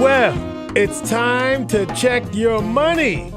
Well, it's time to check your money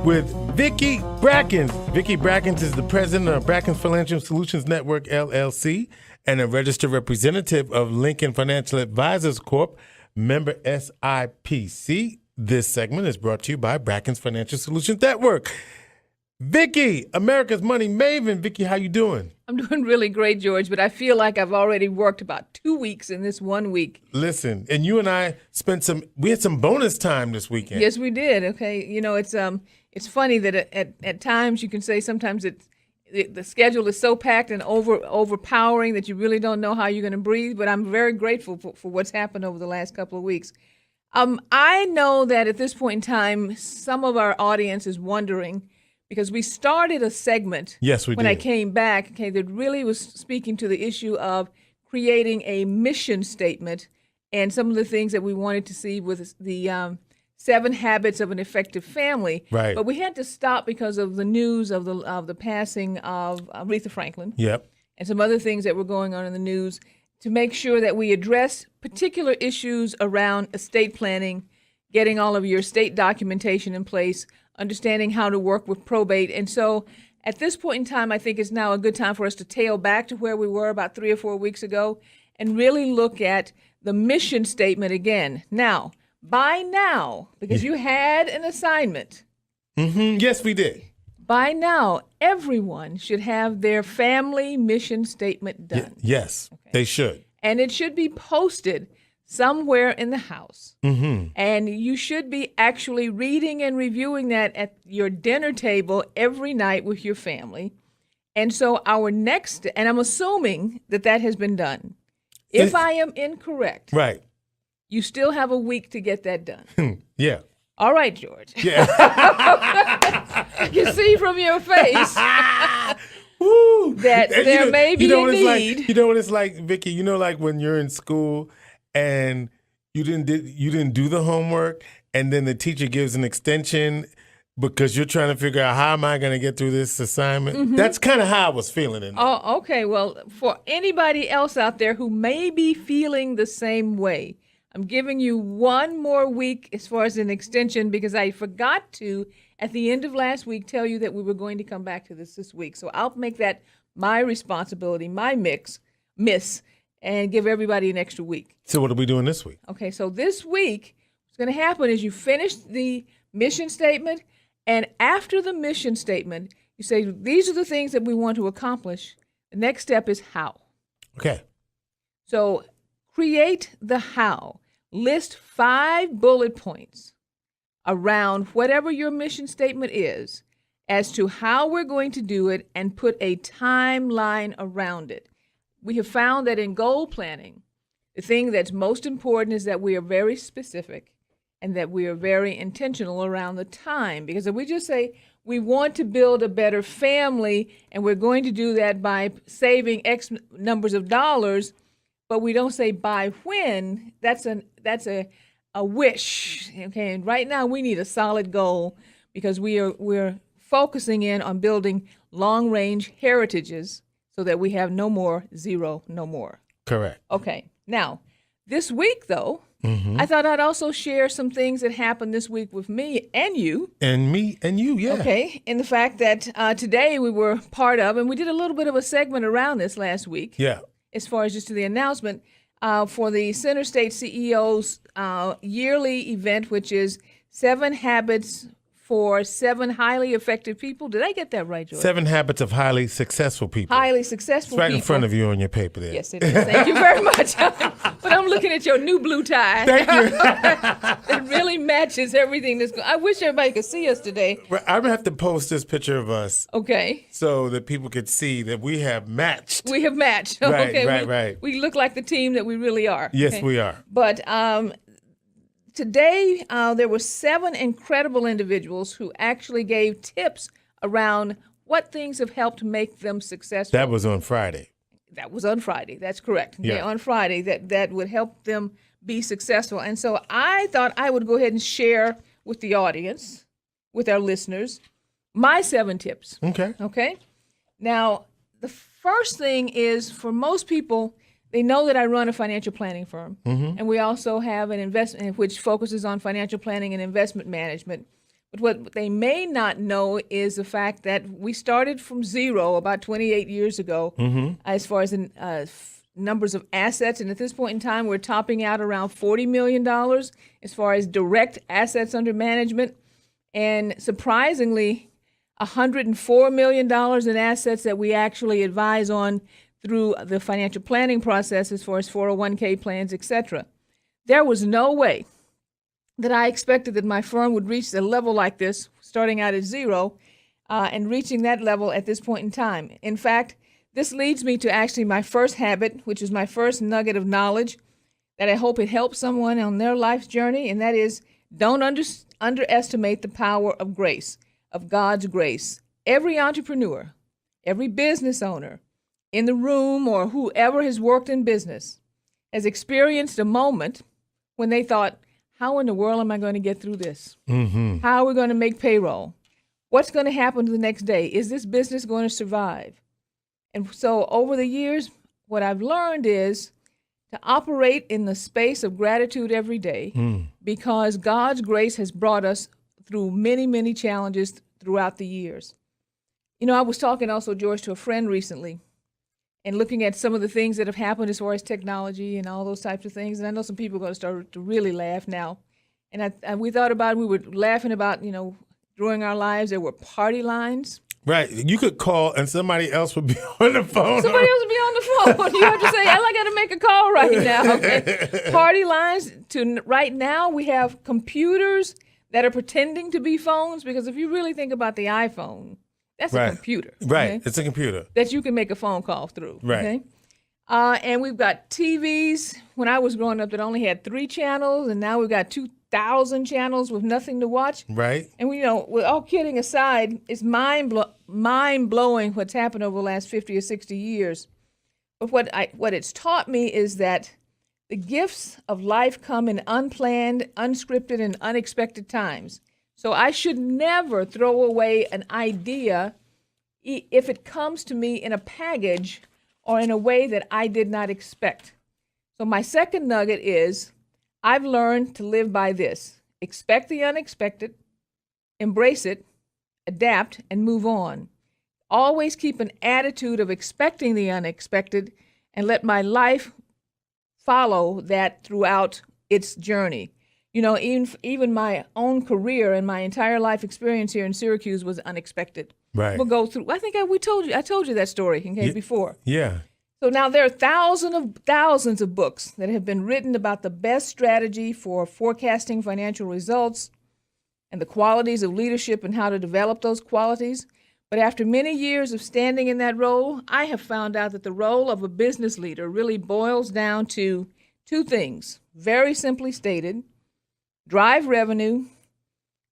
with Vicki Brackens. Vicki Brackens is the president of Brackens Financial Solutions Network, LLC, and a registered representative of Lincoln Financial Advisors Corp., member SIPC. This segment is brought to you by Brackens Financial Solutions Network. Vicki, America's money maven. Vicki, how you doing? I'm doing really great, George, but I feel like I've already worked about 2 weeks in this 1 week. Listen, and you and I we had some bonus time this weekend. Yes, we did. Okay, you know, it's funny that at times you can say sometimes the schedule is so packed and overpowering that you really don't know how you're going to breathe. But I'm very grateful for what's happened over the last couple of weeks. I know that at this point in time, some of our audience is wondering, because we started a segment when I came back, that really was speaking to the issue of creating a mission statement and some of the things that we wanted to see with the 7 habits of an effective family. Right. But we had to stop because of the news of the passing of Aretha Franklin. Yep. And some other things that were going on in the news, to make sure that we address particular issues around estate planning, getting all of your estate documentation in place, understanding how to work with probate. And so at this point in time, I think it's now a good time for us to tail back to where we were about 3 or 4 weeks ago and really look at the mission statement again. Now, by now, because you had an assignment. Mm-hmm. Yes, we did. By now, everyone should have their family mission statement done. Yes, they should. And it should be posted somewhere in the house. Mm-hmm. And you should be actually reading and reviewing that at your dinner table every night with your family. And so our next, and I'm assuming that has been done. If I am incorrect, right, you still have a week to get that done. Yeah. All right, George. Yeah. You see from your face Woo. that there may be a need. You know what it's like, Vicki? You know, like when you're in school and you didn't do the homework, and then the teacher gives an extension because you're trying to figure out, how am I going to get through this assignment? Mm-hmm. That's kind of how I was feeling. Oh, okay. Well, for anybody else out there who may be feeling the same way, I'm giving you 1 more week as far as an extension, because I forgot to, at the end of last week, tell you that we were going to come back to this week. So I'll make that my responsibility, my miss, and give everybody an extra week. So what are we doing this week? Okay, so this week, what's going to happen is you finish the mission statement, and after the mission statement, you say, these are the things that we want to accomplish. The next step is how. Okay. So create the how. List 5 bullet points around whatever your mission statement is as to how we're going to do it, and put a timeline around it. We have found that in goal planning, the thing that's most important is that we are very specific and that we are very intentional around the time. Because if we just say we want to build a better family and we're going to do that by saving X numbers of dollars, but we don't say by when, that's a wish. Okay, and right now we need a solid goal, because we're focusing in on building long-range heritages so that we have no more. Correct. Okay. Now, this week, though, I thought I'd also share some things that happened this week with me and you. And me and you, yeah. Okay. In the fact that today we were part of, and we did a little bit of a segment around this last week. Yeah. As far as just the announcement for the Center State CEO's yearly event, which is 7 Habits for 7 Highly Effective People. Did I get that right, George? 7 Habits of Highly Successful People. Highly Successful It's right people. in front of you on your paper there. Yes, it is. Thank you very much. But I'm looking at your new blue tie. Thank you. It really matches everything that's going. I wish everybody could see us today. I'm going to have to post this picture of us. Okay. So that people could see that we have matched. We have matched. Right, okay. right. We look like the team that we really are. Yes, okay? we are. But today, there were 7 incredible individuals who actually gave tips around what things have helped make them successful. That was on Friday. That was on Friday. That's correct. Yeah. Okay, on Friday, that would help them be successful. And so I thought I would go ahead and share with the audience, with our listeners, my 7 tips. Okay. Okay? Now, the first thing is, for most people, They know that I run a financial planning firm, and we also have an investment which focuses on financial planning and investment management. But what they may not know is the fact that we started from zero about 28 years ago as far as numbers of assets. And at this point in time, we're topping out around $40 million as far as direct assets under management. And surprisingly, $104 million in assets that we actually advise on through the financial planning process as far as 401k plans, etc. There was no way that I expected that my firm would reach a level like this, starting out at zero, and reaching that level at this point in time. In fact, this leads me to actually my first habit, which is my first nugget of knowledge that I hope it helps someone on their life's journey, and that is don't underestimate the power of grace, of God's grace. Every entrepreneur, every business owner in the room or whoever has worked in business has experienced a moment when they thought, how in the world am I going to get through this? How are we going to make payroll? What's going to happen the next day? Is this business going to survive? And so over the years, what I've learned is to operate in the space of gratitude every day because God's grace has brought us through many, many challenges throughout the years. You know, I was talking also, George, to a friend recently and looking at some of the things that have happened as far as technology and all those types of things. And I know some people are going to start to really laugh now. And we thought about, we were laughing about, you know, during our lives, there were party lines. Right. You could call and somebody else would be on the phone. Somebody else would be on the phone. You have to say, I got to make a call right now. Okay? Party lines to right now, we have computers that are pretending to be phones, because if you really think about the iPhone, that's a computer. Right. Okay? It's a computer that you can make a phone call through. Right. Okay? And we've got TVs. When I was growing up, that only had 3 channels, and now we've got 2,000 channels with nothing to watch. Right. And we, you know, with all kidding aside, it's mind-blowing what's happened over the last 50 or 60 years. But what it's taught me is that the gifts of life come in unplanned, unscripted, and unexpected times. So I should never throw away an idea if it comes to me in a package or in a way that I did not expect. So my second nugget is I've learned to live by this. Expect the unexpected, embrace it, adapt, and move on. Always keep an attitude of expecting the unexpected and let my life follow that throughout its journey. You know, even my own career and my entire life experience here in Syracuse was unexpected. Right. We'll go through. I think I told you that story before. Yeah. So now there are thousands of books that have been written about the best strategy for forecasting financial results and the qualities of leadership and how to develop those qualities. But after many years of standing in that role, I have found out that the role of a business leader really boils down to 2 things, very simply stated: drive revenue,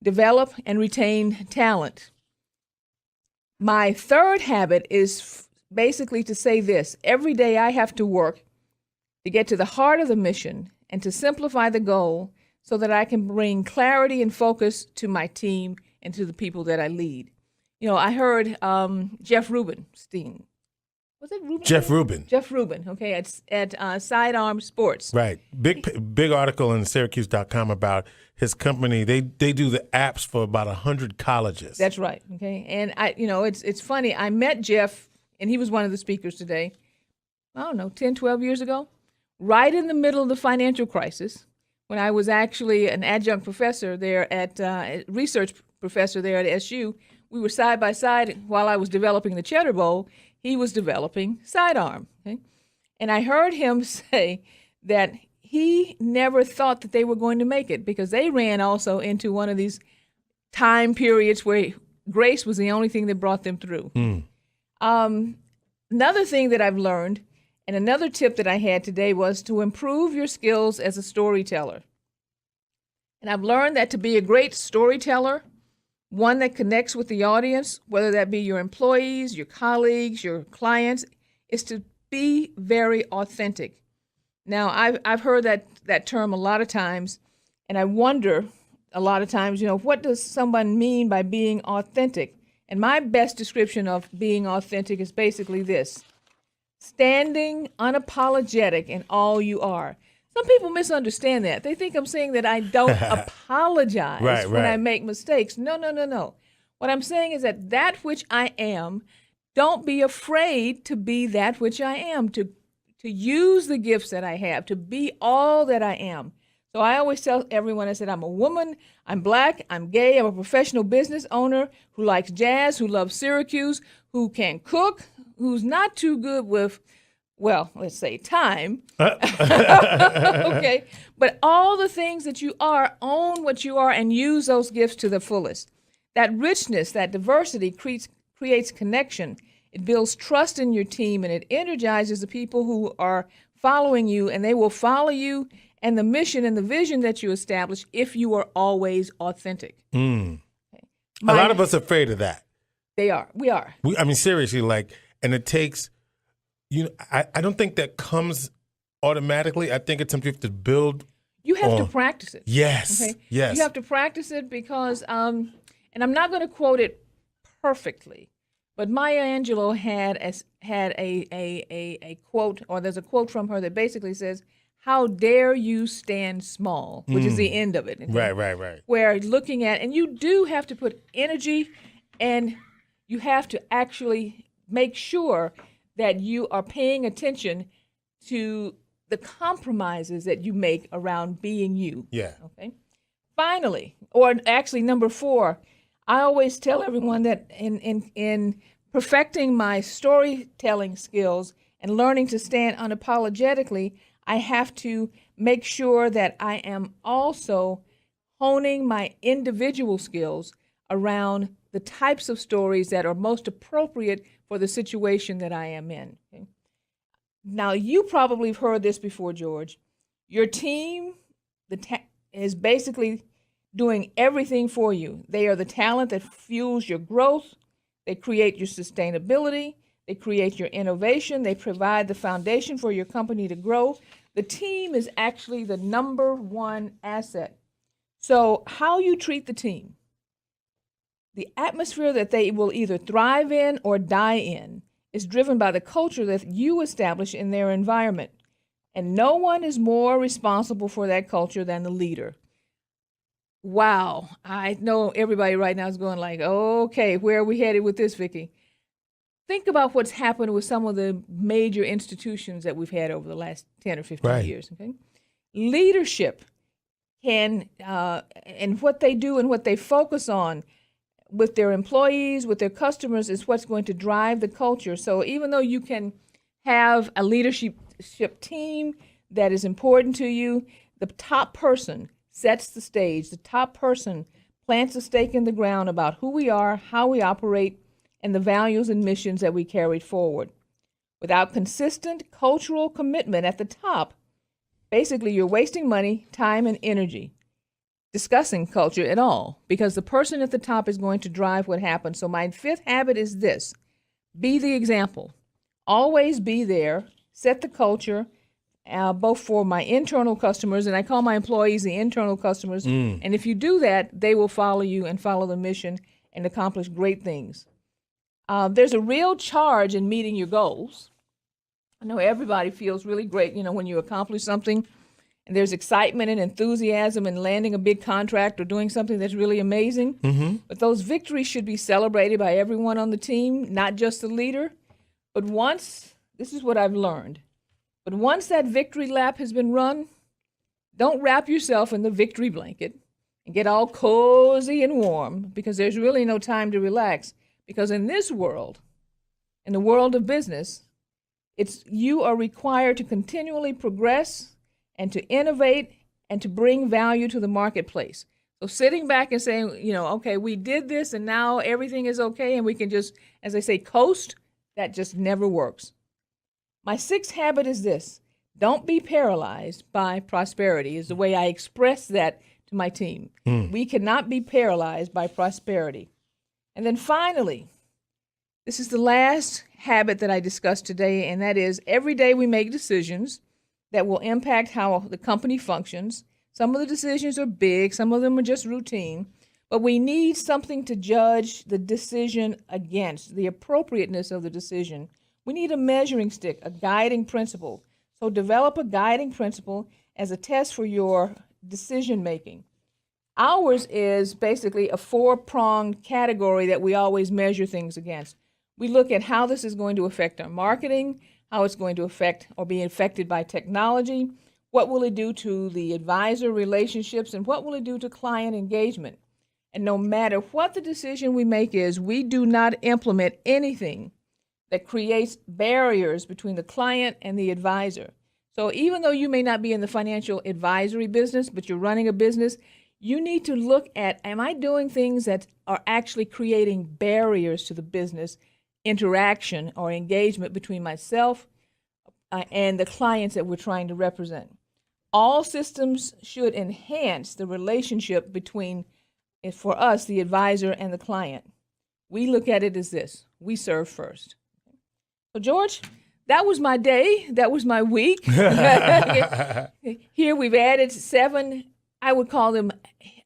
develop and retain talent. My third habit is basically to say this: every day I have to work to get to the heart of the mission and to simplify the goal so that I can bring clarity and focus to my team and to the people that I lead. You know, I heard Jeff Rubenstein. Was it Rubin? Jeff Rubin. Jeff Rubin, okay, at Sidearm Sports. Right. Big article in Syracuse.com about his company. They do the apps for about 100 colleges. That's right, okay. And it's funny. I met Jeff, and he was one of the speakers today, I don't know, 10, 12 years ago, right in the middle of the financial crisis, when I was actually an adjunct professor there research professor there at SU. We were side by side while I was developing the Cheddar Bowl. He was developing Sidearm. Okay? And I heard him say that he never thought that they were going to make it because they ran also into one of these time periods where grace was the only thing that brought them through. Another thing that I've learned, and another tip that I had today, was to improve your skills as a storyteller. And I've learned that to be a great storyteller, one that connects with the audience, whether that be your employees, your colleagues, your clients, is to be very authentic. Now, I've heard that term a lot of times, and I wonder a lot of times, what does someone mean by being authentic? And my best description of being authentic is basically this: standing unapologetic in all you are. Some people misunderstand that. They think I'm saying that I don't apologize when I make mistakes. No, no, no, no. What I'm saying is that which I am, don't be afraid to be that which I am, to use the gifts that I have, to be all that I am. So I always tell everyone, I said, I'm a woman, I'm black, I'm gay, I'm a professional business owner who likes jazz, who loves Syracuse, who can cook, who's not too good with, well, let's say time. Okay. But all the things that you are, own what you are and use those gifts to the fullest. That richness, that diversity creates connection. It builds trust in your team, and it energizes the people who are following you, and they will follow you and the mission and the vision that you establish if you are always authentic. Okay. A lot of us are afraid of that. They are. We are. I mean, seriously, and it takes, I don't think that comes automatically. I think it's something you have to build. You have to practice it. Yes. Okay? Yes. You have to practice it because, and I'm not going to quote it perfectly, but Maya Angelou had a quote, or there's a quote from her that basically says, "How dare you stand small," which is the end of it. Okay? Right. Where looking at, and you do have to put energy, and you have to actually make sure that you are paying attention to the compromises that you make around being you. Yeah. Okay. Finally, or actually number 4, I always tell everyone that in perfecting my storytelling skills and learning to stand unapologetically, I have to make sure that I am also honing my individual skills around the types of stories that are most appropriate for the situation that I am in. Okay? Now, you probably have heard this before, George. Your team is basically doing everything for you. They are the talent that fuels your growth. They create your sustainability. They create your innovation. They provide the foundation for your company to grow. The team is actually the number one asset. So how you treat the team, the atmosphere that they will either thrive in or die in, is driven by the culture that you establish in their environment. And no one is more responsible for that culture than the leader. Wow. I know everybody right now is going like, okay, where are we headed with this, Vicki? Think about what's happened with some of the major institutions that we've had over the last 10 or 15 years. Okay, leadership can, and what they do and what they focus on with their employees, with their customers, is what's going to drive the culture. So even though you can have a leadership team that is important to you, the top person sets the stage. The top person plants a stake in the ground about who we are, how we operate, and the values and missions that we carry forward. Without consistent cultural commitment at the top, basically you're wasting money, time, and energy discussing culture at all, because the person at the top is going to drive what happens. So my 5th habit is this: be the example. Always be there, set the culture, both for my internal customers, and I call my employees the internal customers. And if you do that, they will follow you and follow the mission and accomplish great things. There's a real charge in meeting your goals. I know everybody feels really great, when you accomplish something, and there's excitement and enthusiasm in landing a big contract or doing something that's really amazing. Mm-hmm. But those victories should be celebrated by everyone on the team, not just the leader. But this is what I've learned, but once that victory lap has been run, don't wrap yourself in the victory blanket and get all cozy and warm, because there's really no time to relax. Because in this world, in the world of business, you are required to continually progress and to innovate and to bring value to the marketplace. So sitting back and saying, okay, we did this and now everything is okay and we can just, as I say, coast, that just never works. My 6th habit is this: don't be paralyzed by prosperity, is the way I express that to my team. We cannot be paralyzed by prosperity. And then finally, this is the last habit that I discussed today, and that is every day we make decisions that will impact how the company functions. Some of the decisions are big, some of them are just routine, but we need something to judge the decision against, the appropriateness of the decision. We need a measuring stick, a guiding principle. So develop a guiding principle as a test for your decision making. Ours is basically a 4-pronged category that we always measure things against. We look at how this is going to affect our marketing, how it's going to affect or be affected by technology, what will it do to the advisor relationships, and what will it do to client engagement. And no matter what the decision we make is, we do not implement anything that creates barriers between the client and the advisor. So even though you may not be in the financial advisory business, but you're running a business, you need to look at, am I doing things that are actually creating barriers to the business interaction or engagement between myself and the clients that we're trying to represent? All systems should enhance the relationship between, for us, the advisor and the client. We look at it as this: we serve first. So, George, that was my day. That was my week. Here we've added 7, I would call them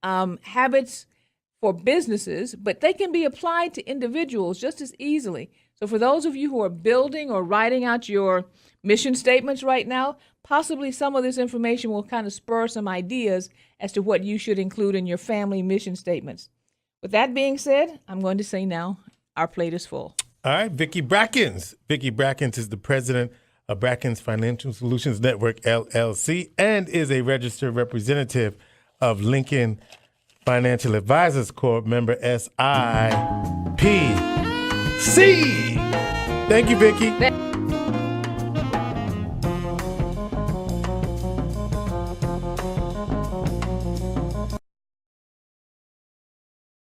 habits for businesses, but they can be applied to individuals just as easily. So for those of you who are building or writing out your mission statements right now, possibly some of this information will kind of spur some ideas as to what you should include in your family mission statements. With that being said, I'm going to say now, our plate is full. All right, Vicki Brackens. Vicki Brackens is the president of Brackens Financial Solutions Network, LLC, and is a registered representative of Lincoln Financial Advisors Corp., member SIPC. Thank you, Vicki.